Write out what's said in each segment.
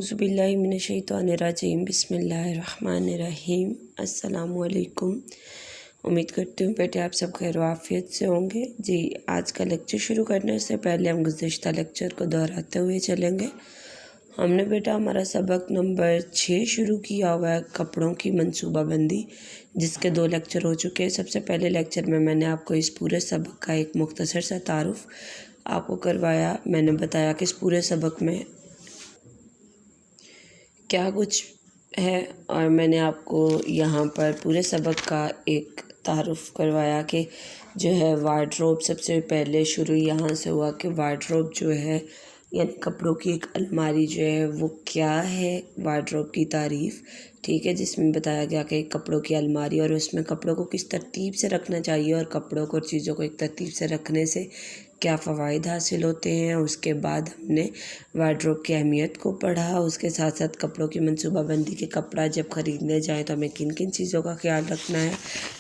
اعوذ باللہ من الشیطان الرجیم بسم اللہ الرحمن الرحیم۔ السلام علیکم۔ امید کرتی ہوں بیٹے آپ سب خیر و عافیت سے ہوں گے۔ جی آج کا لیکچر شروع کرنے سے پہلے ہم گزشتہ لیکچر کو دہراتے ہوئے چلیں گے۔ ہم نے بیٹا ہمارا سبق نمبر 6 شروع کیا ہوا ہے، کپڑوں کی منصوبہ بندی، جس کے 2 لیکچر ہو چکے ہیں۔ سب سے پہلے لیکچر میں نے آپ کو اس پورے سبق کا ایک مختصر سا تعارف آپ کو کروایا۔ میں نے بتایا کہ اس پورے سبق میں کیا کچھ ہے، اور میں نے آپ کو یہاں پر پورے سبق کا ایک تعارف کروایا کہ جو ہے وارڈروب، سب سے پہلے شروع یہاں سے ہوا کہ وارڈروب جو ہے یعنی کپڑوں کی ایک الماری جو ہے وہ کیا ہے، وارڈروب کی تعریف، ٹھیک ہے، جس میں بتایا گیا کہ ایک کپڑوں کی الماری اور اس میں کپڑوں کو کس ترتیب سے رکھنا چاہیے اور کپڑوں کو اور چیزوں کو ایک ترتیب سے رکھنے سے کیا فوائد حاصل ہوتے ہیں۔ اس کے بعد ہم نے وارڈروب کی اہمیت کو پڑھا، اس کے ساتھ ساتھ کپڑوں کی منصوبہ بندی کے کپڑا جب خریدنے جائیں تو ہمیں کن کن چیزوں کا خیال رکھنا ہے،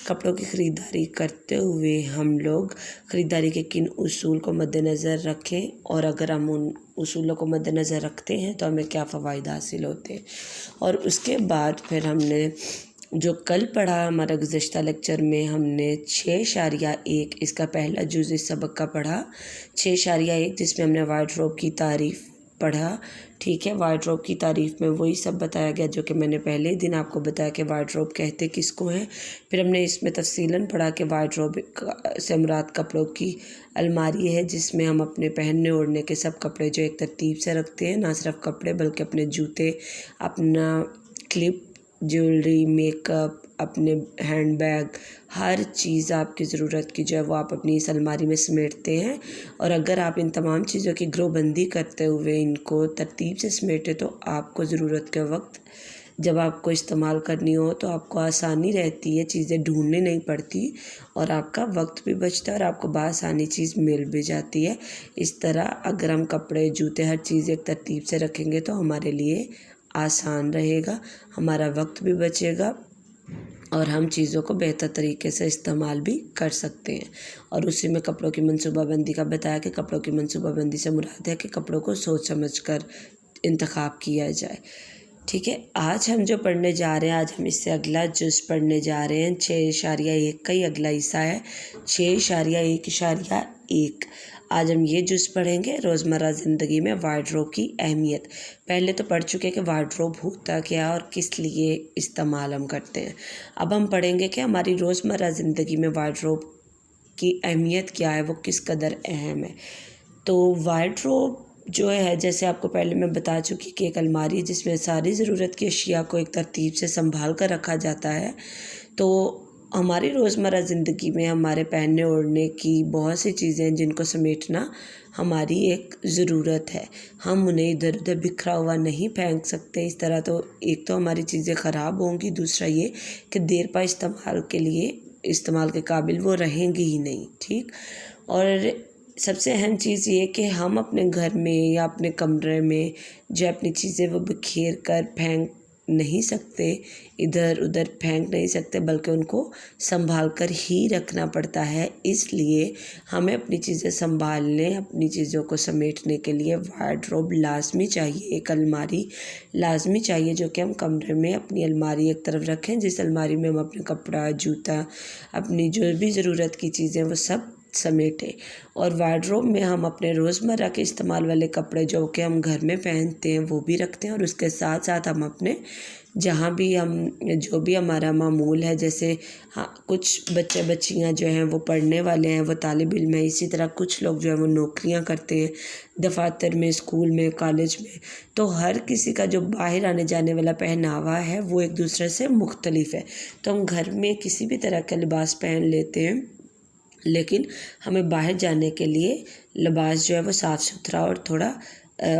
کپڑوں کی خریداری کرتے ہوئے ہم لوگ خریداری کے کن اصول کو مد نظر رکھیں، اور اگر ہم ان اصولوں کو مد نظر رکھتے ہیں تو ہمیں کیا فوائد حاصل ہوتے ہیں۔ اور اس کے بعد پھر ہم نے جو کل پڑھا ہمارا گزشتہ لیکچر میں، ہم نے 6.1 اس کا پہلا جز اس سبق کا پڑھا، 6.1 جس میں ہم نے وارڈروب کی تعریف پڑھا، ٹھیک ہے۔ وارڈروب کی تعریف میں وہی سب بتایا گیا جو کہ میں نے پہلے ہی دن آپ کو بتایا کہ وارڈروب کہتے کس کو ہیں۔ پھر ہم نے اس میں تفصیلاً پڑھا کہ وارڈروب سے مراد کپڑوں کی الماری ہے، جس میں ہم اپنے پہننے اوڑھنے کے سب کپڑے جو ایک ترتیب سے رکھتے ہیں، نہ صرف کپڑے بلکہ اپنے جوتے، اپنا کلپ، جیولری، میک اپ، اپنے ہینڈ بیگ، ہر چیز آپ کی ضرورت کی جو ہے وہ آپ اپنی اس الماری میں سمیٹتے ہیں۔ اور اگر آپ ان تمام چیزوں کی گروہ بندی کرتے ہوئے ان کو ترتیب سے سمیٹے تو آپ کو ضرورت کے وقت جب آپ کو استعمال کرنی ہو تو آپ کو آسانی رہتی ہے، چیزیں ڈھونڈنے نہیں پڑتی اور آپ کا وقت بھی بچتا ہے اور آپ کو بآسانی چیز مل بھی جاتی ہے۔ اس طرح اگر ہم کپڑے، جوتے، ہر چیز ایک ترتیب سے رکھیں گے تو ہمارے لیے آسان رہے گا، ہمارا وقت بھی بچے گا اور ہم چیزوں کو بہتر طریقے سے استعمال بھی کر سکتے ہیں۔ اور اسی میں کپڑوں کی منصوبہ بندی کا بتایا کہ کپڑوں کی منصوبہ بندی سے مراد ہے کہ کپڑوں کو سوچ سمجھ کر انتخاب کیا جائے، ٹھیک ہے۔ آج ہم جو پڑھنے جا رہے ہیں، آج ہم اس سے اگلا جز پڑھنے جا رہے ہیں، 6.1 کا ہی اگلا حصہ ہے، 6.1.1۔ آج ہم یہ جز پڑھیں گے، روزمرہ زندگی میں وارڈروب کی اہمیت۔ پہلے تو پڑھ چکے کہ وارڈروب ہوتا کیا اور کس لیے استعمال ہم کرتے ہیں۔ اب ہم پڑھیں گے کہ ہماری روزمرہ زندگی میں وارڈروب کی اہمیت کیا ہے، وہ کس قدر اہم ہے۔ تو وارڈروب جو ہے، جیسے آپ کو پہلے میں بتا چکی کہ ایک الماری ہے جس میں ساری ضرورت کی اشیاء کو ایک ترتیب سے سنبھال کر رکھا جاتا ہے۔ تو ہماری روزمرہ زندگی میں ہمارے پہننے اوڑھنے کی بہت سی چیزیں ہیں جن کو سمیٹنا ہماری ایک ضرورت ہے، ہم انہیں ادھر ادھر بکھرا ہوا نہیں پھینک سکتے۔ اس طرح تو ایک تو ہماری چیزیں خراب ہوں گی، دوسرا یہ کہ دیر پا استعمال کے قابل وہ رہیں گی ہی نہیں، ٹھیک۔ اور سب سے اہم چیز یہ کہ ہم اپنے گھر میں یا اپنے کمرے میں جو اپنی چیزیں وہ بکھیر کر پھینک نہیں سکتے، ادھر ادھر پھینک نہیں سکتے، بلکہ ان کو سنبھال کر ہی رکھنا پڑتا ہے۔ اس لیے ہمیں اپنی چیزیں سنبھالنے، اپنی چیزوں کو سمیٹنے کے لیے وارڈروب لازمی چاہیے، ایک الماری لازمی چاہیے جو کہ ہم کمرے میں اپنی الماری ایک طرف رکھیں، جس الماری میں ہم اپنے کپڑا، جوتا، اپنی جو بھی ضرورت کی چیزیں وہ سب سمیٹیں۔ اور وارڈروب میں ہم اپنے روزمرہ کے استعمال والے کپڑے جو کہ ہم گھر میں پہنتے ہیں وہ بھی رکھتے ہیں، اور اس کے ساتھ ساتھ ہم اپنے جہاں بھی جو بھی ہمارا معمول ہے، جیسے کچھ بچے بچیاں جو ہیں وہ پڑھنے والے ہیں، وہ طالب علم ہیں، اسی طرح کچھ لوگ جو ہیں وہ نوکریاں کرتے ہیں دفاتر میں، اسکول میں، کالج میں، تو ہر کسی کا جو باہر آنے جانے والا پہناوا ہے وہ ایک دوسرے سے مختلف ہے۔ تو ہم گھر میں کسی بھی طرح کا لباس پہن لیتے ہیں، لیکن ہمیں باہر جانے کے لیے لباس جو ہے وہ صاف ستھرا اور تھوڑا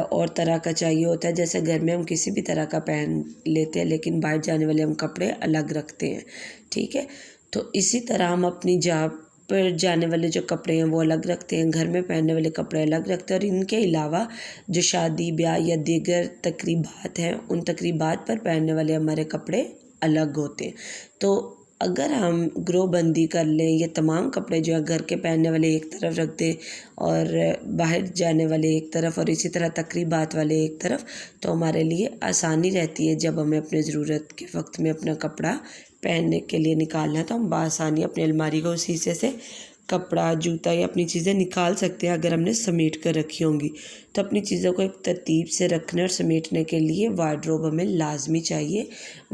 اور طرح کا چاہیے ہوتا ہے۔ جیسے گھر میں ہم کسی بھی طرح کا پہن لیتے ہیں، لیکن باہر جانے والے ہم کپڑے الگ رکھتے ہیں، ٹھیک ہے۔ تو اسی طرح ہم اپنی جگہ پر جانے والے جو کپڑے ہیں وہ الگ رکھتے ہیں، گھر میں پہننے والے کپڑے الگ رکھتے ہیں، اور ان کے علاوہ جو شادی بیاہ یا دیگر تقریبات ہیں ان تقریبات پر پہننے والے ہمارے کپڑے الگ ہوتے ہیں۔ تو اگر ہم گروہ بندی کر لیں، یہ تمام کپڑے جو ہے گھر کے پہننے والے ایک طرف رکھ دیں اور باہر جانے والے ایک طرف اور اسی طرح تقریبات والے ایک طرف، تو ہمارے لیے آسانی رہتی ہے جب ہمیں اپنے ضرورت کے وقت میں اپنا کپڑا پہننے کے لیے نکالنا ہے تو ہم بآسانی اپنی الماری کو اسی سے کپڑا، جوتا یا اپنی چیزیں نکال سکتے ہیں۔ اگر ہم نے سمیٹ کر رکھی ہوں گی تو اپنی چیزوں کو ایک ترتیب سے رکھنے اور سمیٹنے کے لیے وارڈروب ہمیں لازمی چاہیے۔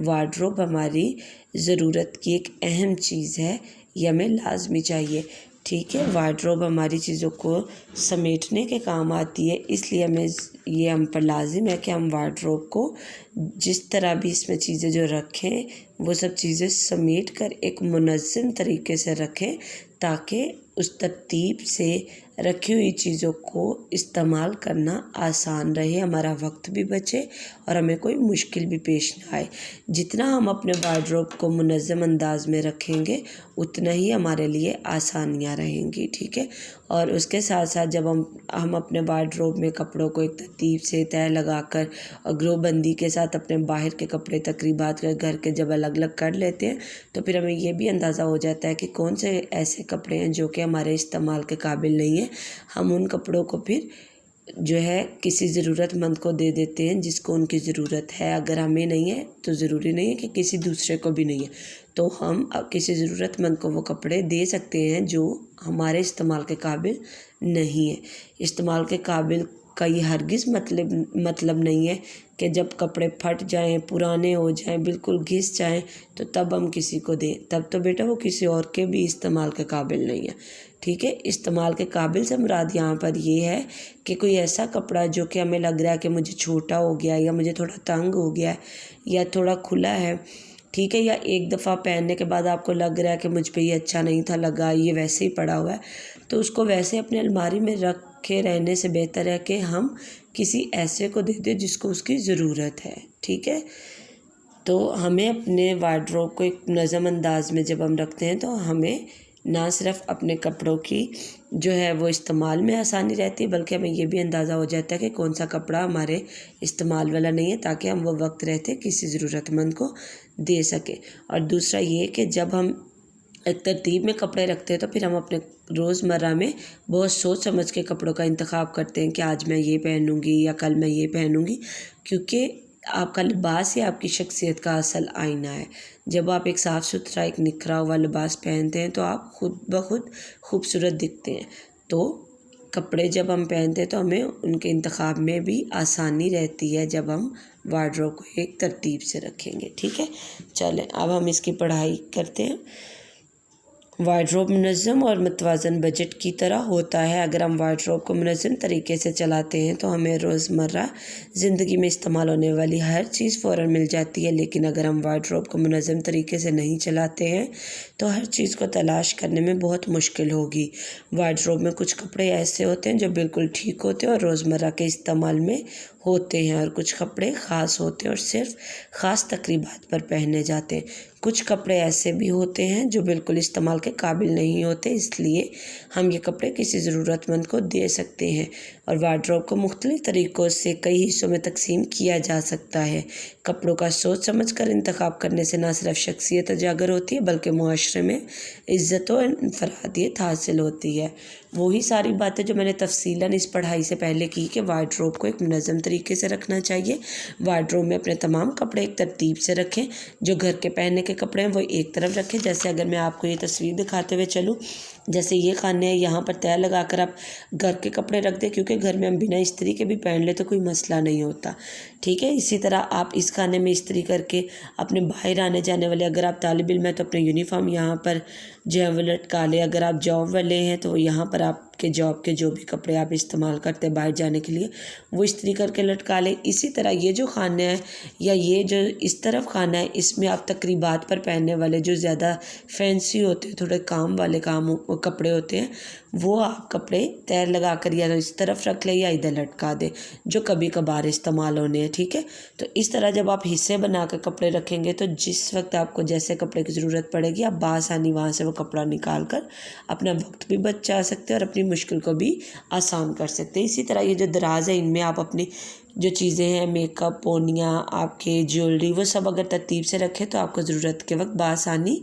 وارڈروب ہماری ضرورت کی ایک اہم چیز ہے، یہ ہمیں لازمی چاہیے، ٹھیک ہے۔ وارڈروب ہماری چیزوں کو سمیٹنے کے کام آتی ہے، اس لیے یہ ہم پر لازم ہے کہ ہم وارڈروب کو جس طرح بھی اس میں چیزیں جو رکھیں وہ سب چیزیں سمیٹ کر ایک منظم طریقے سے رکھیں تاکہ اس ترتیب سے رکھی ہوئی چیزوں کو استعمال کرنا آسان رہے، ہمارا وقت بھی بچے اور ہمیں کوئی مشکل بھی پیش نہ آئے۔ جتنا ہم اپنے وارڈروب کو منظم انداز میں رکھیں گے اتنا ہی ہمارے لیے آسانیاں رہیں گی، ٹھیک ہے۔ اور اس کے ساتھ ساتھ جب ہم اپنے وارڈروب میں کپڑوں کو ایک ترتیب سے طے لگا کر اور گروہ بندی کے ساتھ اپنے باہر کے کپڑے تقریبات کے گھر کے جب الگ الگ کر لیتے ہیں تو پھر ہمیں یہ بھی اندازہ ہو جاتا ہے کہ کون سے ایسے کپڑے ہیں جو کہ ہمارے استعمال کے قابل نہیں ہیں۔ ہم ان کپڑوں کو پھر جو ہے کسی ضرورت مند کو دے دیتے ہیں جس کو ان کی ضرورت ہے۔ اگر ہمیں نہیں ہے تو ضروری نہیں ہے کہ کسی دوسرے کو بھی نہیں ہے، تو ہم کسی ضرورت مند کو وہ کپڑے دے سکتے ہیں جو ہمارے استعمال کے قابل نہیں ہے۔ استعمال کے قابل کا یہ ہرگز مطلب نہیں ہے کہ جب کپڑے پھٹ جائیں، پرانے ہو جائیں، بالکل گھس جائیں تو تب ہم کسی کو دیں، تب تو بیٹا وہ کسی اور کے بھی استعمال کے قابل نہیں ہے، ٹھیک ہے۔ استعمال کے قابل سے مراد یہاں پر یہ ہے کہ کوئی ایسا کپڑا جو کہ ہمیں لگ رہا ہے کہ مجھے چھوٹا ہو گیا یا مجھے تھوڑا تنگ ہو گیا ہے یا تھوڑا کھلا ہے، ٹھیک ہے، یا ایک دفعہ پہننے کے بعد آپ کو لگ رہا ہے کہ مجھ پہ یہ اچھا نہیں تھا لگا، یہ ویسے ہی پڑا ہوا ہے، تو اس کو ویسے اپنے الماری میں رکھے رہنے سے بہتر ہے کہ ہم کسی ایسے کو دے دیں جس کو اس کی ضرورت ہے، ٹھیک ہے۔ تو ہمیں اپنے وارڈروب کو ایک منظم انداز میں جب ہم رکھتے ہیں تو ہمیں نہ صرف اپنے کپڑوں کی جو ہے وہ استعمال میں آسانی رہتی ہے بلکہ ہمیں یہ بھی اندازہ ہو جاتا ہے کہ کون سا کپڑا ہمارے استعمال والا نہیں ہے تاکہ ہم وہ وقت رہتے کسی ضرورت مند کو دے سکیں۔ اور دوسرا یہ کہ جب ہم ایک ترتیب میں کپڑے رکھتے ہیں تو پھر ہم اپنے روزمرہ میں بہت سوچ سمجھ کے کپڑوں کا انتخاب کرتے ہیں کہ آج میں یہ پہنوں گی یا کل میں یہ پہنوں گی، کیونکہ آپ کا لباس ہی آپ کی شخصیت کا اصل آئینہ ہے۔ جب آپ ایک صاف ستھرا ایک نکھرا ہوا لباس پہنتے ہیں تو آپ خود بخود خوبصورت دکھتے ہیں۔ تو کپڑے جب ہم پہنتے ہیں تو ہمیں ان کے انتخاب میں بھی آسانی رہتی ہے جب ہم وارڈروب کو ایک ترتیب سے رکھیں گے، ٹھیک ہے۔ چلیں اب ہم اس کی پڑھائی کرتے ہیں۔ وارڈروب منظم اور متوازن بجٹ کی طرح ہوتا ہے۔ اگر ہم وارڈروب کو منظم طریقے سے چلاتے ہیں تو ہمیں روزمرہ زندگی میں استعمال ہونے والی ہر چیز فوراً مل جاتی ہے، لیکن اگر ہم وارڈروب کو منظم طریقے سے نہیں چلاتے ہیں تو ہر چیز کو تلاش کرنے میں بہت مشکل ہوگی۔ وارڈروب میں کچھ کپڑے ایسے ہوتے ہیں جو بالکل ٹھیک ہوتے ہیں اور روزمرہ کے استعمال میں ہوتے ہیں، اور کچھ کپڑے خاص ہوتے ہیں اور صرف خاص تقریبات پر پہنے جاتے ہیں۔ کچھ کپڑے ایسے بھی ہوتے ہیں جو بالکل استعمال کے قابل نہیں ہوتے، اس لیے ہم یہ کپڑے کسی ضرورت مند کو دے سکتے ہیں۔ اور وارڈروب کو مختلف طریقوں سے کئی حصوں میں تقسیم کیا جا سکتا ہے۔ کپڑوں کا سوچ سمجھ کر انتخاب کرنے سے نہ صرف شخصیت اجاگر ہوتی ہے بلکہ معاشرے میں عزت و انفرادیت حاصل ہوتی ہے۔ وہی ساری باتیں جو میں نے تفصیلاً اس پڑھائی سے پہلے کی کہ وارڈروب کو ایک منظم طریقے سے رکھنا چاہیے۔ وارڈروب میں اپنے تمام کپڑے ایک ترتیب سے رکھیں، جو گھر کے پہننے کے کپڑے ہیں وہ ایک طرف رکھیں۔ جیسے اگر میں آپ کو یہ تصویر دکھاتے ہوئے چلوں، جیسے یہ خانے ہیں، یہاں پر طے لگا کر آپ گھر کے کپڑے رکھ دیں، کیونکہ گھر میں ہم بنا استری کے بھی پہن لیں تو کوئی مسئلہ نہیں ہوتا، ٹھیک ہے۔ اسی طرح آپ اس خانے میں استری کر کے اپنے باہر آنے جانے والے، اگر آپ طالب علم ہیں تو اپنے یونیفارم یہاں پر جو ہے وہ لٹکا لیں، اگر آپ جاب والے ہیں تو یہاں پر آپ کے جاب کے جو بھی کپڑے آپ استعمال کرتے ہیں باہر جانے کے لیے وہ استری کر کے لٹکا لیں۔ اسی طرح یہ جو خانہ ہے یا یہ جو اس طرف خانہ ہے، اس میں آپ تقریبات پر پہننے والے جو زیادہ فینسی ہوتے ہیں، تھوڑے کام والے کپڑے ہوتے ہیں، وہ آپ کپڑے طے لگا کر یا اس طرف رکھ لیں یا ادھر لٹکا دیں، جو کبھی کبھار استعمال ہونے ہیں، ٹھیک ہے۔ تو اس طرح جب آپ حصے بنا کے کپڑے رکھیں گے تو جس وقت آپ کو جیسے کپڑے کی ضرورت پڑے گی آپ بآسانی وہاں سے وہ کپڑا نکال کر اپنا وقت بھی بچا سکتے ہیں اور اپنی مشکل کو بھی آسان کر سکتے ہیں۔ اسی طرح یہ جو دراز ہے ان میں آپ اپنی جو چیزیں ہیں میک اپ، پونیاں، آپ کے جیولری، وہ سب اگر ترتیب سے رکھیں تو آپ کو ضرورت کے وقت بآسانی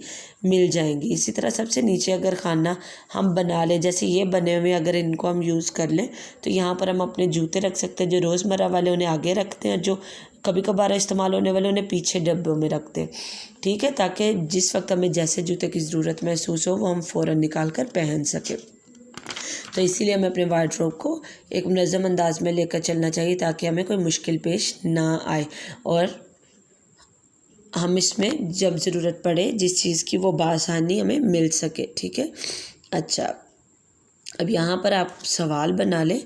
مل جائیں گی۔ اسی طرح سب سے نیچے اگر خانہ ہم بنا لیں، جیسے یہ بنے ہوئے اگر ان کو ہم یوز کر لیں تو یہاں پر ہم اپنے جوتے رکھ سکتے ہیں، جو روزمرہ والے انہیں آگے رکھتے ہیں، جو کبھی کبھار استعمال ہونے والے انہیں پیچھے ڈبوں میں رکھتے ہیں، ٹھیک ہے، تاکہ جس وقت ہمیں جیسے جوتے کی ضرورت محسوس ہو وہ ہم فوراً نکال کر پہن سکیں۔ تو اسی لیے ہمیں اپنے وارڈروب کو ایک منظم انداز میں لے کر چلنا چاہیے تاکہ ہمیں کوئی مشکل پیش نہ آئے اور ہم اس میں جب ضرورت پڑے جس چیز کی وہ بآسانی ہمیں مل سکے، ٹھیک ہے۔ اچھا، اب یہاں پر آپ سوال بنا لیں۔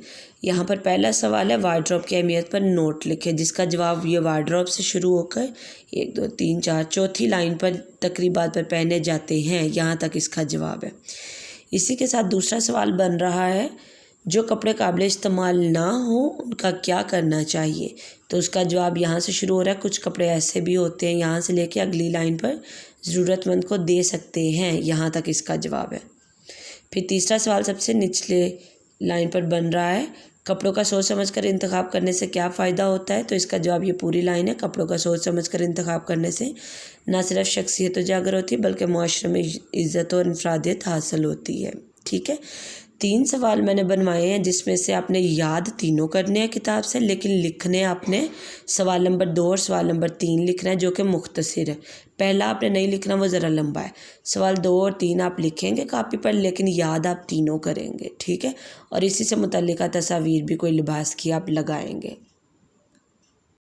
یہاں پر پہلا سوال ہے وارڈروب کی اہمیت پر نوٹ لکھیں، جس کا جواب یہ وارڈروب سے شروع ہو کر 1 2 3 4 چوتھی لائن پر تقریبات پر پہنے جاتے ہیں، یہاں تک اس کا جواب ہے۔ اسی کے ساتھ دوسرا سوال بن رہا ہے جو کپڑے قابل استعمال نہ ہوں ان کا کیا کرنا چاہیے، تو اس کا جواب یہاں سے شروع ہو رہا ہے۔ کچھ کپڑے ایسے بھی ہوتے ہیں، یہاں سے لے کے اگلی لائن پر ضرورت مند کو دے سکتے ہیں، یہاں تک اس کا جواب ہے۔ پھر تیسرا سوال سب سے نچلے لائن پر بن رہا ہے کپڑوں کا سوچ سمجھ کر انتخاب کرنے سے کیا فائدہ ہوتا ہے، تو اس کا جواب یہ پوری لائن ہے۔ کپڑوں کا سوچ سمجھ کر انتخاب کرنے سے نہ صرف شخصیت اجاگر ہوتی ہے بلکہ معاشرے میں عزت اور انفرادیت حاصل ہوتی ہے، ٹھیک ہے۔ 3 سوال میں نے بنوائے ہیں جس میں سے آپ نے یاد تینوں کرنے ہیں کتاب سے، لیکن لکھنے آپ نے سوال نمبر 2 اور سوال نمبر 3 لکھنا ہے جو کہ مختصر ہے۔ پہلا آپ نے نہیں لکھنا، وہ ذرا لمبا ہے۔ سوال 2 اور 3 آپ لکھیں گے کاپی پر، لیکن یاد آپ تینوں کریں گے، ٹھیک ہے، اور اسی سے متعلقہ تصاویر بھی کوئی لباس کی آپ لگائیں گے۔